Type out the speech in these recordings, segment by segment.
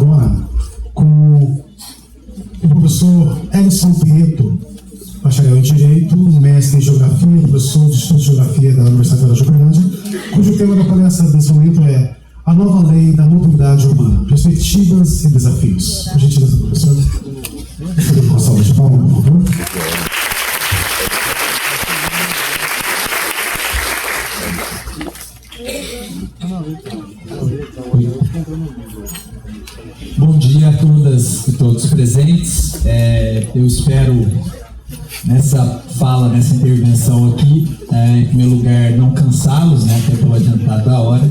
agora com o professor Edson Prieto, bacharel em Direito, mestre em Geografia, professor de Estudo de Geografia da Universidade Federal de Uberlândia, cujo tema da palestra desse momento é a nova lei da mobilidade urbana, perspectivas e desafios. Por gentileza, professor. Com a salva de palmas, por favor. Bom dia a todas e todos presentes. Eu espero, nessa fala, nessa intervenção aqui, em primeiro lugar, não cansá-los, né, até pelo adiantado da hora,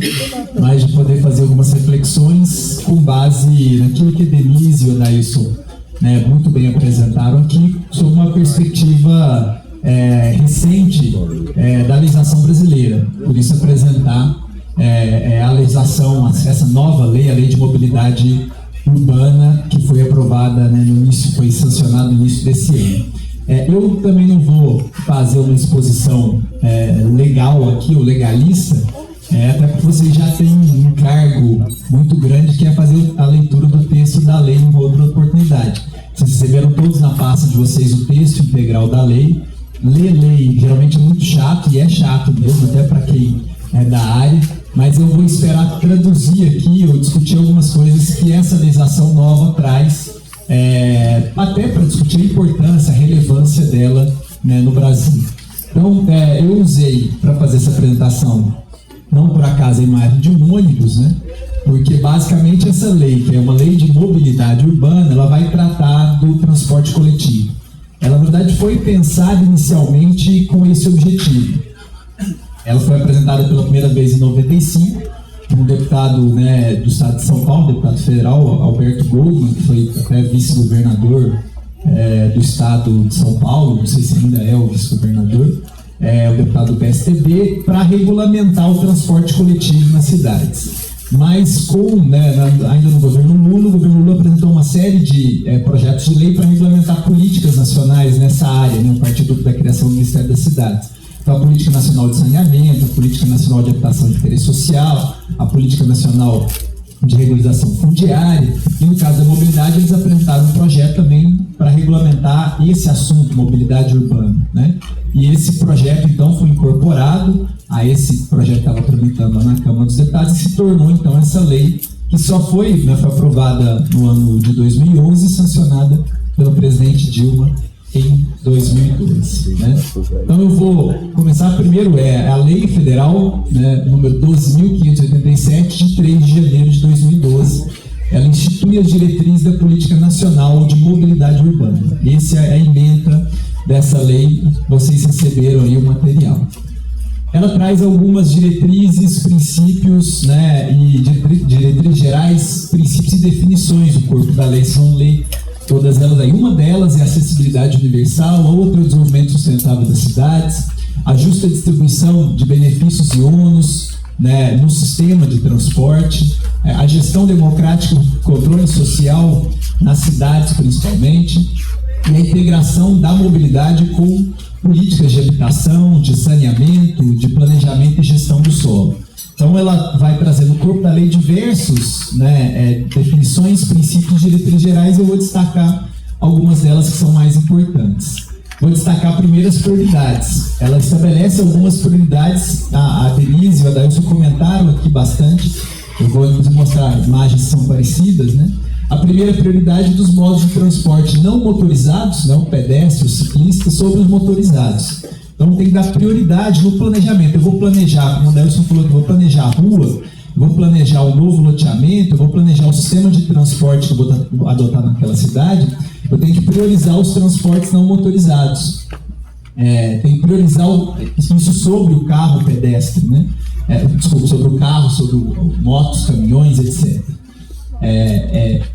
mas de poder fazer algumas reflexões com base naquilo que Denise e o Adailson, né, muito bem apresentaram aqui, sobre uma perspectiva recente da legislação brasileira. Por isso, apresentar a legislação, essa nova lei, a Lei de Mobilidade Urbana, que foi aprovada, né, no início, foi sancionada no início desse ano. Eu também não vou fazer uma exposição legal aqui, ou legalista, até porque vocês já têm um encargo muito grande, que é fazer a leitura do texto da lei em outra oportunidade. Vocês receberam todos na pasta de vocês o texto integral da lei. Ler lei geralmente é muito chato, e é chato mesmo, até para quem é da área, mas eu vou esperar traduzir aqui ou discutir algumas coisas que essa legislação nova traz, até para discutir a importância, a relevância dela, né, no Brasil. Então, eu usei para fazer essa apresentação, não por acaso, a imagem de um ônibus, né? Porque basicamente essa lei, que é uma lei de mobilidade urbana, ela vai tratar do transporte coletivo. Ela, na verdade, foi pensada inicialmente com esse objetivo. Ela foi apresentada pela primeira vez em 95, por um deputado, né, do estado de São Paulo, deputado federal, Alberto Goldman, que foi até vice-governador do estado de São Paulo, não sei se ainda é o vice-governador, o deputado do PSDB, para regulamentar o transporte coletivo nas cidades. Mas ainda no governo Lula, o governo Lula apresentou uma série de projetos de lei para regulamentar políticas nacionais nessa área, né, a partir da criação do Ministério das Cidades. Então, a Política Nacional de Saneamento, a Política Nacional de Habitação de Interesse Social, a Política Nacional de Regularização Fundiária, e no caso da mobilidade, eles apresentaram um projeto também para regulamentar esse assunto, mobilidade urbana, né? E esse projeto, então, foi incorporado a esse projeto que estava tramitando lá na Câmara dos Deputados e se tornou, então, essa lei que só foi aprovada no ano de 2011 e sancionada pelo presidente Dilma em 2012. Né? Então eu vou começar primeiro, a Lei Federal, né, número 12.587, de 3 de janeiro de 2012. Ela institui as diretrizes da Política Nacional de Mobilidade Urbana. Essa é a ementa dessa lei, vocês receberam aí o material. Ela traz algumas diretrizes, princípios, né, e diretrizes gerais, princípios e definições. O corpo da lei, vocês vão ler todas elas aí. Uma delas é a acessibilidade universal, a outra é o desenvolvimento sustentável das cidades, a justa distribuição de benefícios e ônus, né, no sistema de transporte, a gestão democrática, o controle social nas cidades principalmente, e a integração da mobilidade com políticas de habitação, de saneamento, de planejamento e gestão do solo. Então ela vai trazer no corpo da lei diversos, né, definições, princípios e diretrizes gerais. Eu vou destacar algumas delas que são mais importantes. Vou destacar primeiro as prioridades. Ela estabelece algumas prioridades, a Denise e o Adailson comentaram aqui bastante, eu vou mostrar imagens que são parecidas, né? A primeira prioridade dos modos de transporte não motorizados, não pedestres, ciclistas, sobre os motorizados. Então tem que dar prioridade no planejamento. Eu vou planejar, como o Adailson falou, eu vou planejar a rua, eu vou planejar o novo loteamento, eu vou planejar o sistema de transporte que eu vou adotar naquela cidade. Eu tenho que priorizar os transportes não motorizados. Tem que priorizar isso sobre o carro pedestre, né? Sobre o carro, sobre motos, caminhões, etc.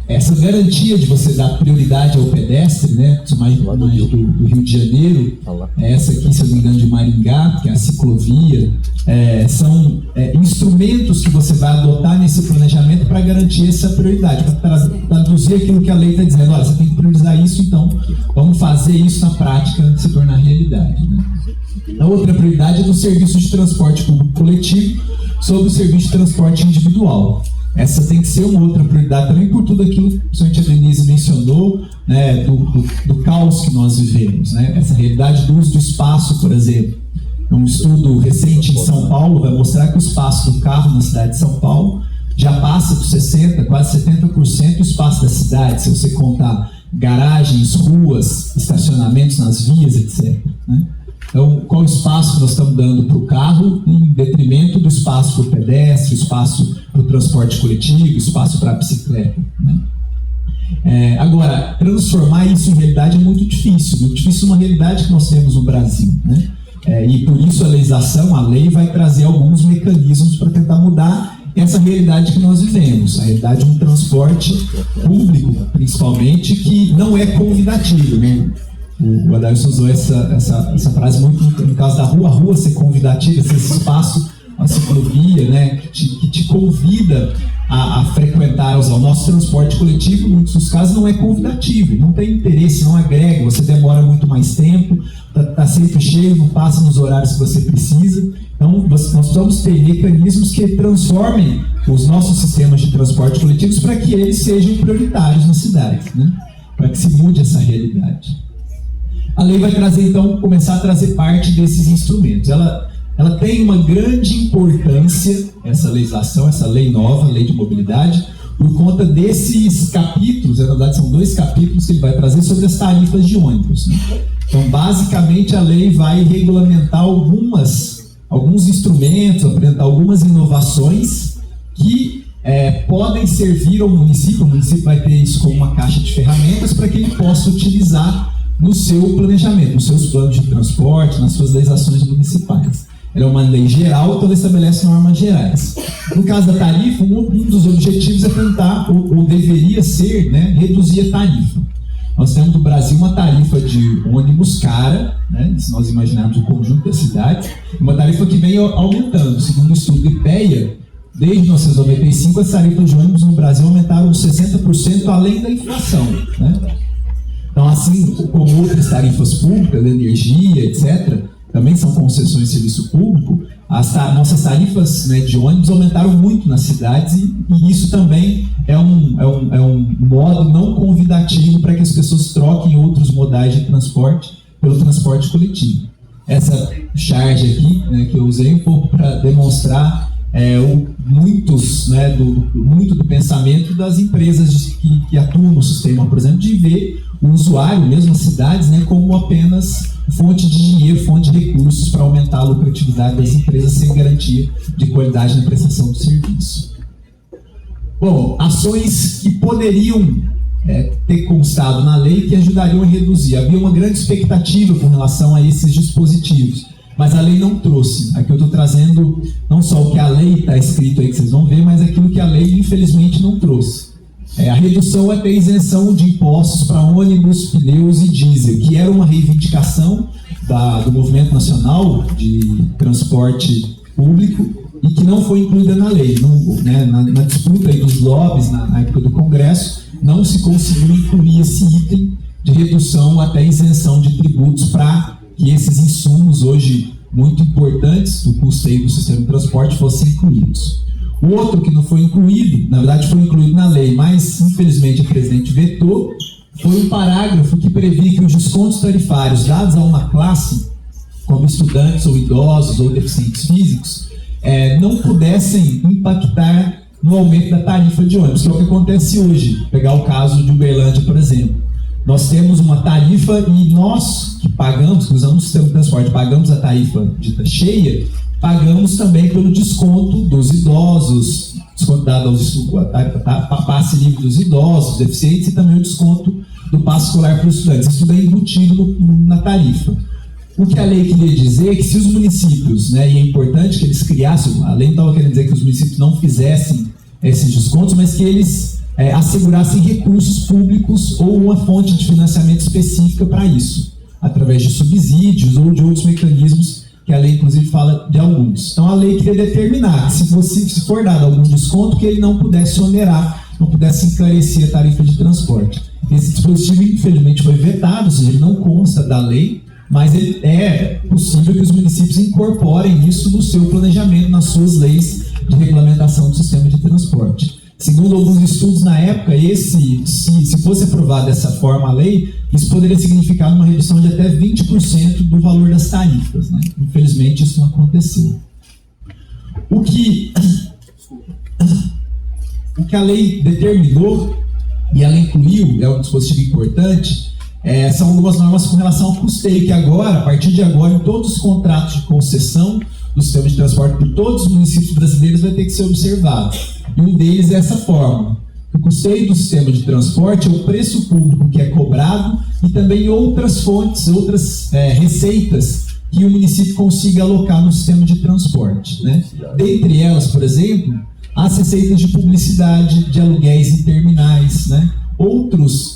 Essa garantia de você dar prioridade ao pedestre, né, mais do Rio de Janeiro, essa aqui, se eu não me engano, de Maringá, que é a ciclovia, são instrumentos que você vai adotar nesse planejamento para garantir essa prioridade, para traduzir aquilo que a lei está dizendo. Olha, você tem que priorizar isso, então vamos fazer isso na prática se tornar realidade, né? A outra prioridade é do serviço de transporte público coletivo sobre o serviço de transporte individual. essa tem que ser uma outra prioridade também por tudo aquilo que principalmente a Denise mencionou, né, do caos que nós vivemos, né? Essa realidade do uso do espaço, por exemplo. Um estudo recente em São Paulo vai mostrar que o espaço do carro na cidade de São Paulo já passa por 60%, quase 70% do espaço da cidade, se você contar garagens, ruas, estacionamentos nas vias, etc. Né? Então, qual o espaço que nós estamos dando para o carro em detrimento do espaço para o pedestre, espaço para o transporte coletivo, espaço para a bicicleta, né? Agora, transformar isso em realidade é muito difícil uma realidade que nós temos no Brasil, né? E por isso a legislação, a lei vai trazer alguns mecanismos para tentar mudar essa realidade que nós vivemos, a realidade de um transporte público, principalmente, que não é convidativo, né? O Adailson usou essa frase muito no caso da rua, a rua ser convidativa, esse espaço, a ciclovia, né, que te convida a frequentar, usar o nosso transporte coletivo, em muitos dos casos não é convidativo, não tem interesse, não agrega, você demora muito mais tempo, está sempre cheio, não passa nos horários que você precisa. Então, nós precisamos ter mecanismos que transformem os nossos sistemas de transporte coletivos para que eles sejam prioritários na cidade, né? Para que se mude essa realidade. A lei vai trazer, então, começar a trazer parte desses instrumentos. Ela tem uma grande importância, essa legislação, essa lei nova, a lei de mobilidade, por conta desses capítulos, na verdade são 2 capítulos que ele vai trazer sobre as tarifas de ônibus, né? Então, basicamente, a lei vai regulamentar alguns instrumentos, apresentar algumas inovações que podem servir ao município. O município vai ter isso como uma caixa de ferramentas para que ele possa utilizar no seu planejamento, nos seus planos de transporte, nas suas legislações municipais. Ela é uma lei geral, então ela estabelece normas gerais. No caso da tarifa, um dos objetivos é tentar, ou deveria ser, né, reduzir a tarifa. Nós temos no Brasil uma tarifa de ônibus cara, né, se nós imaginarmos o conjunto da cidade, uma tarifa que vem aumentando. Segundo o estudo do IPEA, desde 1995, as tarifas de ônibus no Brasil aumentaram 60% além da inflação, né? Então, assim como outras tarifas públicas, energia, etc., também são concessões de serviço público, nossas tarifas, né, de ônibus aumentaram muito nas cidades e isso também é um modo não convidativo para que as pessoas troquem outros modais de transporte pelo transporte coletivo. Essa charge aqui, né, que eu usei um pouco para demonstrar muito do pensamento das empresas que atuam no sistema, por exemplo, de ver o usuário, mesmo as cidades, né, como apenas fonte de dinheiro, fonte de recursos para aumentar a lucratividade das empresas sem garantia de qualidade na prestação do serviço. Bom, ações que poderiam ter constado na lei que ajudariam a reduzir. Havia uma grande expectativa com relação a esses dispositivos, mas a lei não trouxe. Aqui eu estou trazendo não só o que a lei está escrito aí que vocês vão ver, mas aquilo que a lei infelizmente não trouxe. A redução até isenção de impostos para ônibus, pneus e diesel, que era uma reivindicação do Movimento Nacional de Transporte Público e que não foi incluída na lei. Na disputa aí dos lobbies, na época do Congresso, não se conseguiu incluir esse item de redução até isenção de tributos para que esses insumos hoje muito importantes do custeio do sistema de transporte fossem incluídos. O outro que não foi incluído, na verdade foi incluído na lei, mas infelizmente o presidente vetou, foi um parágrafo que previa que os descontos tarifários dados a uma classe, como estudantes ou idosos ou deficientes físicos, não pudessem impactar no aumento da tarifa de ônibus, que é o que acontece hoje. Pegar o caso de Uberlândia, por exemplo. Nós temos uma tarifa e nós que pagamos, que usamos o sistema de transporte, pagamos a tarifa dita cheia, pagamos também pelo desconto dos idosos, desconto dado a passe livre dos idosos, deficientes e também o desconto do passe escolar para os estudantes. Isso tudo é embutido na tarifa. O que a lei queria dizer é que se os municípios, né, e é importante que eles criassem, a lei não estava querendo dizer que os municípios não fizessem esses descontos, mas que eles assegurassem recursos públicos ou uma fonte de financiamento específica para isso, através de subsídios ou de outros mecanismos que a lei, inclusive, fala de alguns. Então, a lei queria determinar que, se for dado algum desconto, que ele não pudesse onerar, não pudesse encarecer a tarifa de transporte. Esse dispositivo, infelizmente, foi vetado, ou seja, ele não consta da lei, mas é possível que os municípios incorporem isso no seu planejamento, nas suas leis de regulamentação do sistema de transporte. Segundo alguns estudos na época, se fosse aprovada dessa forma a lei, isso poderia significar uma redução de até 20% do valor das tarifas, né? Infelizmente, isso não aconteceu. O que a lei determinou, e ela incluiu, é um dispositivo importante, são algumas normas com relação ao custeio, que agora, a partir de agora, em todos os contratos de concessão do sistema de transporte por todos os municípios brasileiros vai ter que ser observado. E um deles é essa forma. O custeio do sistema de transporte é o preço público que é cobrado e também outras fontes, outras receitas que o município consiga alocar no sistema de transporte, né? Dentre elas, por exemplo, as receitas de publicidade, de aluguéis em terminais, né? Outros,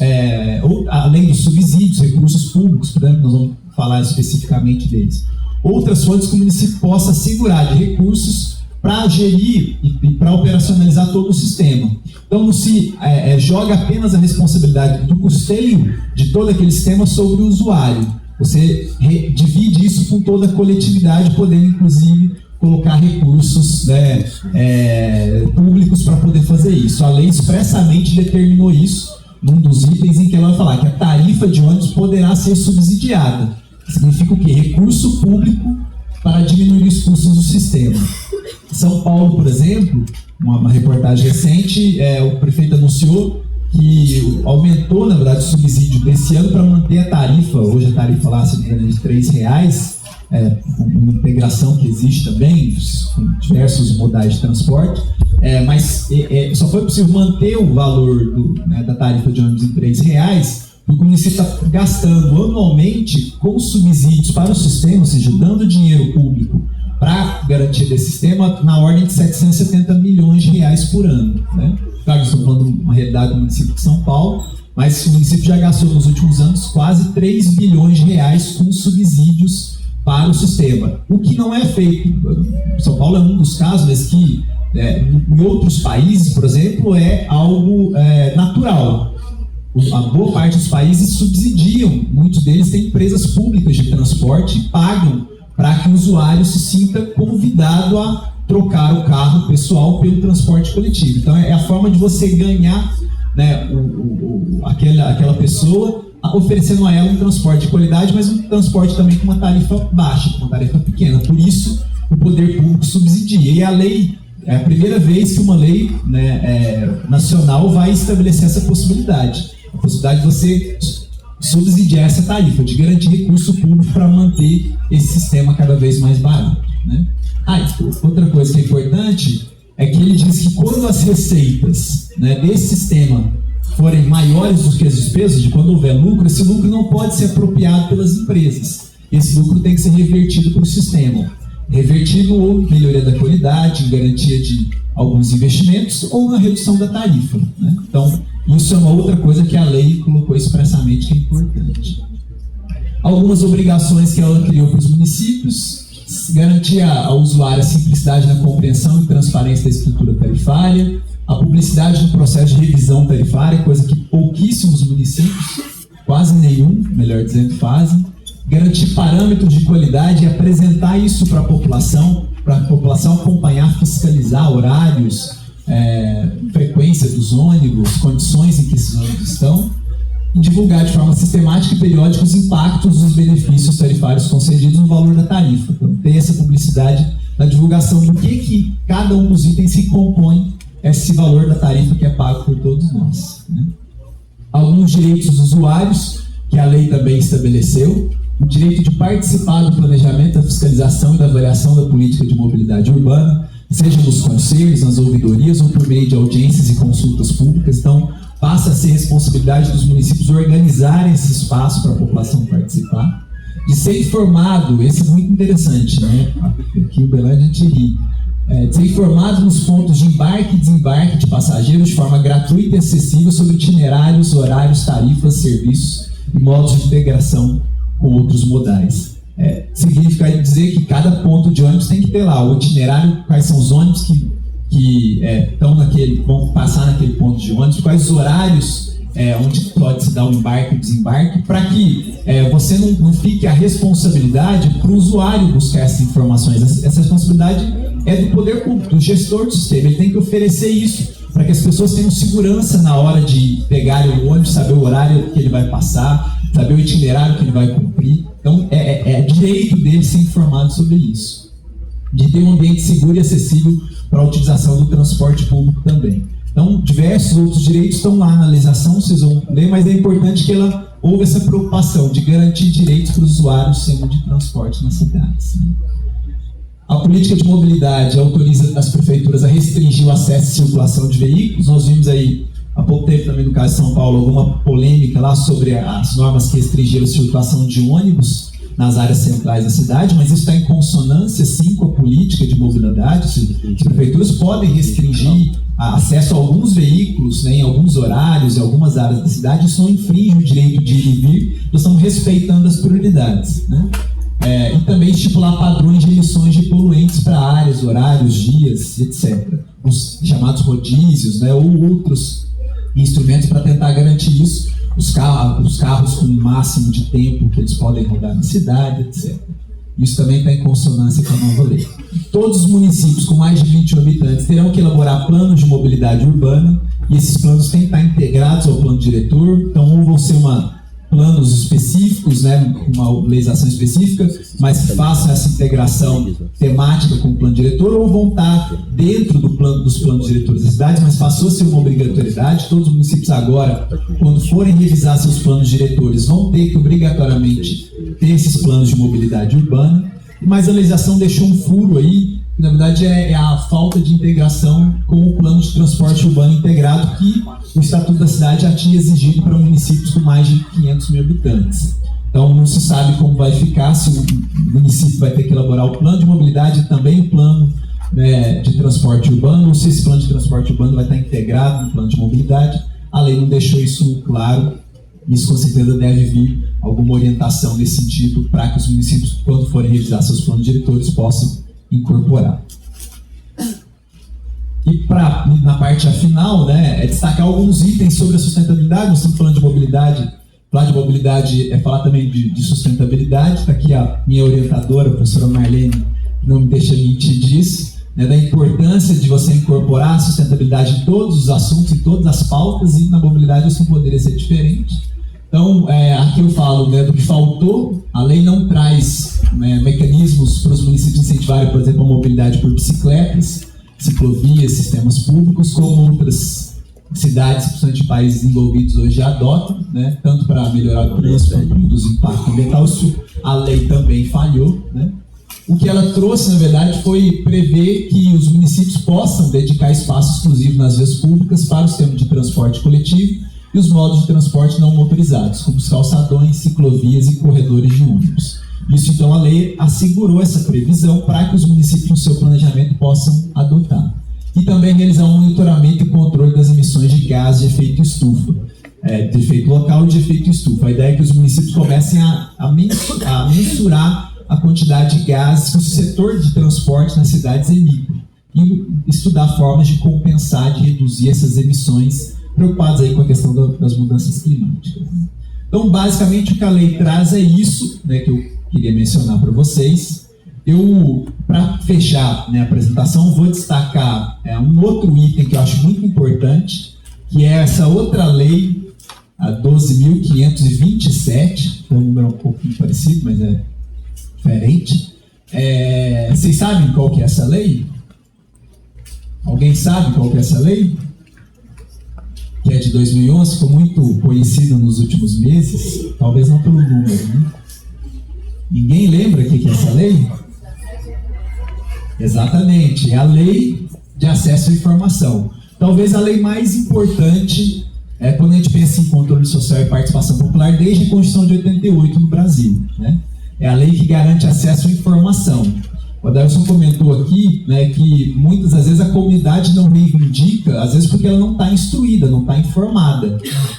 além dos subsídios, recursos públicos, por exemplo, nós vamos falar especificamente deles. Outras fontes que o município possa assegurar de recursos para gerir e para operacionalizar todo o sistema. Então, não se joga apenas a responsabilidade do custeio de todo aquele sistema sobre o usuário. Você divide isso com toda a coletividade, podendo, inclusive, colocar recursos, né, públicos para poder fazer isso. A lei expressamente determinou isso num dos itens em que ela vai falar que a tarifa de ônibus poderá ser subsidiada. Significa o quê? Recurso público para diminuir os custos do sistema. São Paulo, por exemplo, uma reportagem recente, o prefeito anunciou que aumentou, na verdade, o subsídio desse ano para manter a tarifa. Hoje a tarifa lá, se não me engano, é de R$3, uma integração que existe também, com diversos modais de transporte, mas só foi possível manter o valor da tarifa de ônibus em R$3, porque o município está gastando anualmente com subsídios para o sistema, ou seja, dando dinheiro público para garantia desse sistema, na ordem de R$770 milhões por ano, né? Claro, estamos falando de uma realidade do município de São Paulo, mas o município já gastou nos últimos anos quase R$3 bilhões com subsídios para o sistema. O que não é feito, São Paulo é um dos casos, mas que em outros países, por exemplo, é algo natural. A boa parte dos países subsidiam, muitos deles têm empresas públicas de transporte e pagam para que o usuário se sinta convidado a trocar o carro pessoal pelo transporte coletivo. Então é a forma de você ganhar, né, aquela pessoa, oferecendo a ela um transporte de qualidade, mas um transporte também com uma tarifa baixa, com uma tarifa pequena. Por isso o poder público subsidia. E a lei é a primeira vez que uma lei, né, nacional vai estabelecer essa possibilidade. A possibilidade de você subsidiar essa tarifa, de garantir recurso público para manter esse sistema cada vez mais barato, né? Outra coisa que é importante é que ele diz que quando as receitas, né, desse sistema forem maiores do que as despesas, de quando houver lucro, esse lucro não pode ser apropriado pelas empresas. Esse lucro tem que ser revertido para o sistema. Revertido ou em melhoria da qualidade, em garantia de alguns investimentos ou na redução da tarifa, né? Então, isso é uma outra coisa que a lei colocou expressamente que é importante. Algumas obrigações que ela criou para os municípios: garantir ao usuário a simplicidade na compreensão e transparência da estrutura tarifária, a publicidade no processo de revisão tarifária, coisa que pouquíssimos municípios, quase nenhum, melhor dizendo, fazem. Garantir parâmetros de qualidade e apresentar isso para a população acompanhar, fiscalizar horários, frequência dos ônibus, condições em que esses ônibus estão, e divulgar de forma sistemática e periódica os impactos dos benefícios tarifários concedidos no valor da tarifa. Então, ter essa publicidade na divulgação do que cada um dos itens se compõe esse valor da tarifa que é pago por todos nós, né? Alguns direitos dos usuários, que a lei também estabeleceu: o direito de participar do planejamento, da fiscalização e da avaliação da política de mobilidade urbana, seja nos conselhos, nas ouvidorias ou por meio de audiências e consultas públicas. Então, passa a ser responsabilidade dos municípios organizarem esse espaço para a população participar. De ser informado, esse é muito interessante, né? Aqui em Uberlândia a gente ri. De ser informado nos pontos de embarque e desembarque de passageiros de forma gratuita e acessível sobre itinerários, horários, tarifas, serviços e modos de integração com outros modais. Significa dizer que cada ponto de ônibus tem que ter lá o itinerário, quais são os ônibus que vão passar naquele ponto de ônibus, quais os horários onde pode se dar o embarque e o desembarque, para que você não fique a responsabilidade para o usuário buscar essas informações. Essa responsabilidade é do poder público, do gestor do sistema. Ele tem que oferecer isso para que as pessoas tenham segurança na hora de pegar o ônibus, saber o horário que ele vai passar, saber o itinerário que ele vai cumprir. Então, é direito dele ser informado sobre isso, de ter um ambiente seguro e acessível para a utilização do transporte público também. Então, diversos outros direitos estão lá na legislação, vocês vão ler, mas é importante que houve essa preocupação de garantir direitos para os usuários do sistema de transporte nas cidades. A política de mobilidade autoriza as prefeituras a restringir o acesso e circulação de veículos. Nós vimos aí, há pouco tempo também no caso de São Paulo, alguma polêmica lá sobre as normas que restringiram a circulação de ônibus nas áreas centrais da cidade, mas isso está em consonância, sim, com a política de mobilidade. As prefeituras podem restringir acesso a alguns veículos, né, em alguns horários, em algumas áreas da cidade. Isso não infringe o direito de ir e vir, nós estamos respeitando as prioridades, né? E também estipular padrões de emissões de poluentes para áreas, horários, dias, etc. Os chamados rodízios, né, ou outros instrumentos para tentar garantir isso. Os carros com o máximo de tempo que eles podem rodar na cidade, etc. Isso também está em consonância com a nova lei. Todos os municípios com mais de 20 habitantes terão que elaborar planos de mobilidade urbana, e esses planos têm que estar integrados ao plano diretor. Então, ou vão ser planos específicos, né, uma legislação específica, mas que façam essa integração temática com o plano diretor, ou vão estar dentro dos planos diretores das cidades, mas passou a ser uma obrigatoriedade. Todos os municípios agora, quando forem revisar seus planos diretores, vão ter que obrigatoriamente ter esses planos de mobilidade urbana. Mas a legislação deixou um furo aí, que na verdade é a falta de integração com o plano de transporte urbano integrado que o Estatuto da Cidade já tinha exigido para municípios com mais de 500 mil habitantes. Então não se sabe como vai ficar, se o município vai ter que elaborar o plano de mobilidade e também o plano, né, de transporte urbano, ou se esse plano de transporte urbano vai estar integrado no plano de mobilidade. A lei não deixou isso claro. Isso com certeza deve vir alguma orientação nesse sentido para que os municípios, quando forem revisar seus planos diretores, possam incorporar. E na parte final, né, é destacar alguns itens sobre a sustentabilidade. Nós estamos falando de mobilidade. Falar de mobilidade é falar também de sustentabilidade. Está aqui a minha orientadora, a professora Marlene, não me deixa mentir disso, né, da importância de você incorporar a sustentabilidade em todos os assuntos, em todas as pautas, e na mobilidade isso não poderia ser diferente. Então, aqui eu falo, né, do que faltou. A lei não traz, né, mecanismos para os municípios incentivarem, por exemplo, a mobilidade por bicicletas, ciclovias, sistemas públicos, como outras cidades, principalmente países desenvolvidos hoje, já adotam, né, tanto para melhorar o preço quanto reduzir o impacto ambiental. Isso a lei também falhou, né? O que ela trouxe, na verdade, foi prever que os municípios possam dedicar espaço exclusivo nas vias públicas para o sistema de transporte coletivo e os modos de transporte não motorizados, como os calçadões, ciclovias e corredores de ônibus. Isso, então, a lei assegurou essa previsão para que os municípios, no seu planejamento, possam adotar. E também realizar um monitoramento e controle das emissões de gás de efeito estufa, de efeito local e de efeito estufa. A ideia é que os municípios comecem a mensurar a quantidade de gases que o setor de transporte nas cidades emite e estudar formas de compensar, de reduzir essas emissões, preocupados aí com a questão das mudanças climáticas. Então, basicamente, o que a lei traz é isso, né, que eu queria mencionar para vocês. Para fechar, né, a apresentação, vou destacar um outro item que eu acho muito importante, que é essa outra lei, a 12.527, é um número um pouquinho parecido, mas é diferente. Vocês sabem qual que é essa lei? Alguém sabe qual que é essa lei? Que é de 2011, ficou muito conhecida nos últimos meses, talvez não pelo número, né? Ninguém lembra o que é essa lei? Exatamente, é a Lei de Acesso à Informação. Talvez a lei mais importante quando a gente pensa em controle social e participação popular desde a Constituição de 88 no Brasil, né? É a lei que garante acesso à informação. O Adelson comentou aqui, né, que muitas das vezes a comunidade não reivindica, às vezes porque ela não está instruída, não está informada.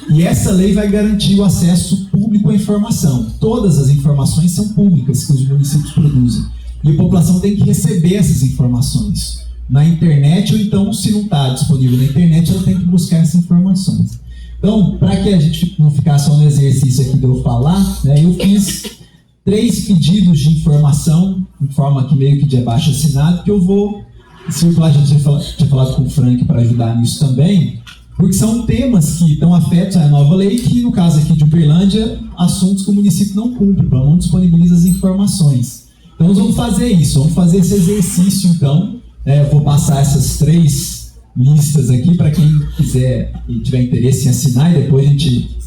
E essa lei vai garantir o acesso público à informação. Todas as informações são públicas que os municípios produzem. E a população tem que receber essas informações na internet, ou então, se não está disponível na internet, ela tem que buscar essas informações. Então, para que a gente não ficar só no exercício aqui de eu falar, né, eu fiz 3 pedidos de informação, em forma aqui meio que de abaixo assinado, que eu vou circular, a gente tinha falado com o Frank para ajudar nisso também, porque são temas que estão afetos à nova lei, que no caso aqui de Uberlândia, assuntos que o município não cumpre, não disponibiliza as informações. Então nós vamos fazer isso, vamos fazer esse exercício então. Eu vou passar essas 3 listas aqui para quem quiser e tiver interesse em assinar, e depois a gente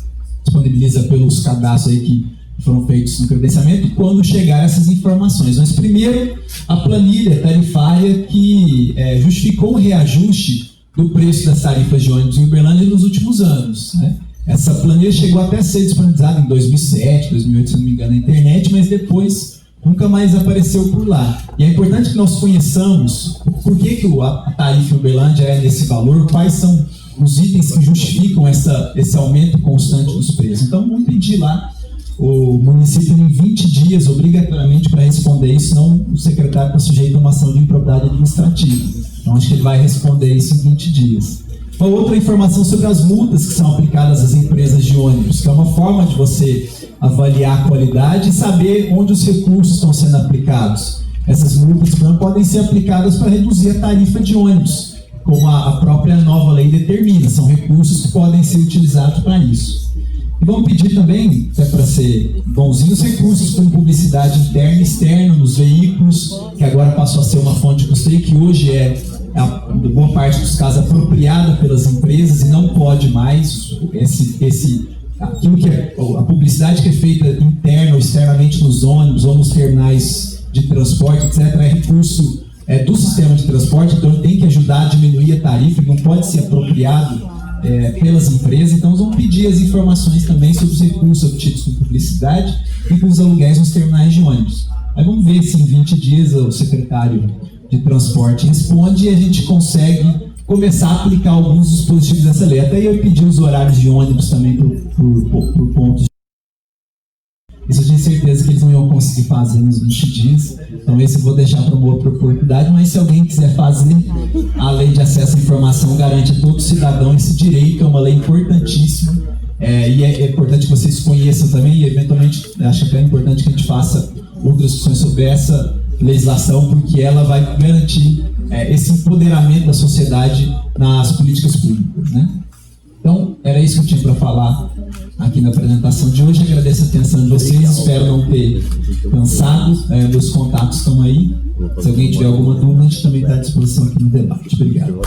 disponibiliza pelos cadastros aí que foram feitos no credenciamento quando chegar essas informações. Mas primeiro, a planilha tarifária que justificou o reajuste do preço das tarifas de ônibus em Uberlândia nos últimos anos, né? Essa planilha chegou até a ser disponibilizada em 2007, 2008, se não me engano, na internet, mas depois nunca mais apareceu por lá. E é importante que nós conheçamos por que a tarifa em Uberlândia é nesse valor, quais são os itens que justificam esse aumento constante dos preços. Então, vamos pedir lá o município em 20 dias, obrigatoriamente, para responder isso, senão o secretário está sujeito a uma ação de improbidade administrativa. Então, acho que ele vai responder isso em 20 dias. Uma outra informação sobre as multas que são aplicadas às empresas de ônibus, que é uma forma de você avaliar a qualidade e saber onde os recursos estão sendo aplicados. Essas multas podem ser aplicadas para reduzir a tarifa de ônibus, como a própria nova lei determina. São recursos que podem ser utilizados para isso. E vamos pedir também, até para ser bonzinho, os recursos com publicidade interna e externa nos veículos, que agora passou a ser uma fonte de custeio, que hoje boa parte dos casos, apropriada pelas empresas e não pode mais aquilo que a publicidade que é feita interna ou externamente nos ônibus ou nos terminais de transporte, etc., é recurso do sistema de transporte, então tem que ajudar a diminuir a tarifa, não pode ser apropriado pelas empresas. Então nós vamos pedir as informações também sobre os recursos obtidos com publicidade e com os aluguéis nos terminais de ônibus. Aí vamos ver se em 20 dias o secretário de transporte responde e a gente consegue começar a aplicar alguns dos dispositivos dessa lei. Até eu pedi os horários de ônibus também por pontos. Isso eu tinha certeza que eles não iam conseguir fazer nos 20 dias, então esse eu vou deixar para uma outra oportunidade, mas se alguém quiser fazer, a lei de acesso à informação garante a todo cidadão esse direito, é uma lei importantíssima, e é importante que vocês conheçam também, e eventualmente acho que é importante que a gente faça outras discussões sobre essa legislação, porque ela vai garantir esse empoderamento da sociedade nas políticas públicas, né? Então, era isso que eu tinha para falar aqui na apresentação de hoje. Agradeço a atenção de vocês, espero não ter cansado. Meus contatos estão aí. Se alguém tiver alguma dúvida, a gente também está à disposição aqui no debate. Obrigado.